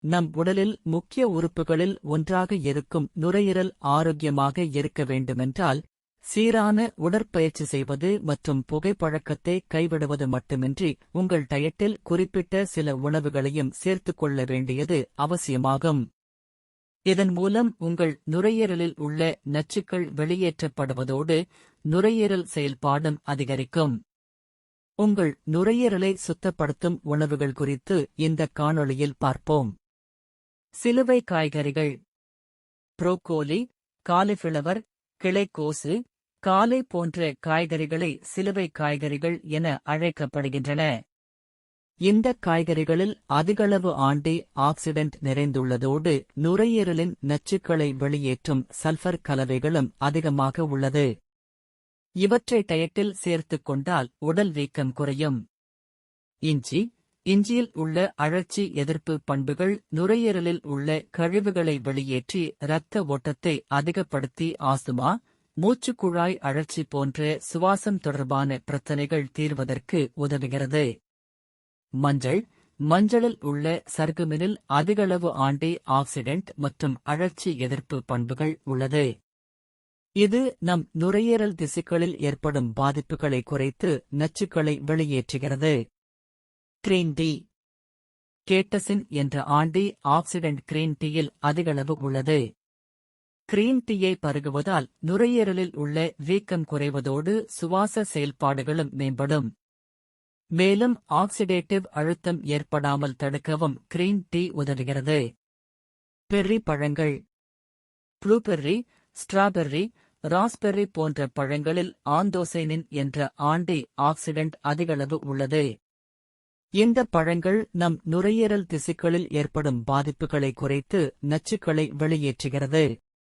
நம் உடலில் முக்கிய உறுப்புகளில் ஒன்றாக இருக்கும் நுரையீரல் ஆரோக்கியமாக இருக்க வேண்டுமென்றால், சீரான உடற்பயிற்சி செய்வது மற்றும் புகைப்பழக்கத்தை கைவிடுவது மட்டுமின்றி உங்கள் டயட்டில் குறிப்பிட்ட சில உணவுகளையும் சேர்த்துக் கொள்ள வேண்டியது அவசியமாகும். இதன் மூலம் உங்கள் நுரையீரலில் உள்ள நச்சுக்கள் வெளியேற்றப்படுவதோடு நுரையீரல் செயல்பாடும் அதிகரிக்கும். உங்கள் நுரையீரலை சுத்தப்படுத்தும் உணவுகள் குறித்து இந்த காணொளியில் பார்ப்போம். சிலுவை காய்கறிகள். புரோக்கோலி, காலிஃபிளவர், கிளைக்கோசு, காலை போன்ற காய்கறிகளை சிலுவை காய்கறிகள் என அழைக்கப்படுகின்றன. இந்த காய்கறிகளில் அதிகளவு ஆன்டி ஆக்சிடென்ட் நிறைந்துள்ளதோடு நுரையீரலின் நச்சுக்களை வெளியேற்றும் சல்பர் கலவைகளும் அதிகமாக உள்ளது. இவற்றை டயட்டில் சேர்த்துக் கொண்டால் உடல் வீக்கம் குறையும். இஞ்சி. இஞ்சியில் உள்ள அழற்சி எதிர்ப்பு பண்புகள் நுரையீரலில் உள்ள கழிவுகளை வெளியேற்றி இரத்த ஓட்டத்தை அதிகப்படுத்தி ஆஸ்துமா, மூச்சுக்குழாய் அழற்சி போன்ற சுவாசம் தொடர்பான பிரச்சினைகள் தீர்வதற்கு உதவுகிறது. மஞ்சள். மஞ்சளில் உள்ள சர்குமினில் அதிகளவு ஆன்டி ஆக்சிடென்ட் மற்றும் அழற்சி எதிர்ப்பு பண்புகள் உள்ளது. இது நம் நுரையீரல் திசுக்களில் ஏற்படும் பாதிப்புகளை குறைத்து நச்சுக்களை வெளியேற்றுகிறது. Green tea. கேட்டசின் என்ற ஆன்டி ஆக்சிடென்ட் கிரீன் டீயில் அதிகளவு உள்ளது. கிரீன் டீயை பருகுவதால் நுரையீரலில் உள்ள வீக்கம் குறைவதோடு சுவாச செயல்பாடுகளும் மேம்படும். மேலும் ஆக்சிடேட்டிவ் அழுத்தம் ஏற்படாமல் தடுக்கவும் கிரீன் டீ உதவுகிறது. பெர்ரி பழங்கள். ப்ளூபெர்ரி, ஸ்ட்ராபெர்ரி, ராஸ்பெர்ரி போன்ற பழங்களில் ஆந்தோசைனின் என்ற ஆன்டி ஆக்சிடென்ட் அதிகளவு உள்ளது. இந்த பழங்கள் நம் நுரையீரல் திசுக்களில் ஏற்படும் பாதிப்புகளை குறைத்து நச்சுக்களை வெளியேற்றுகிறது.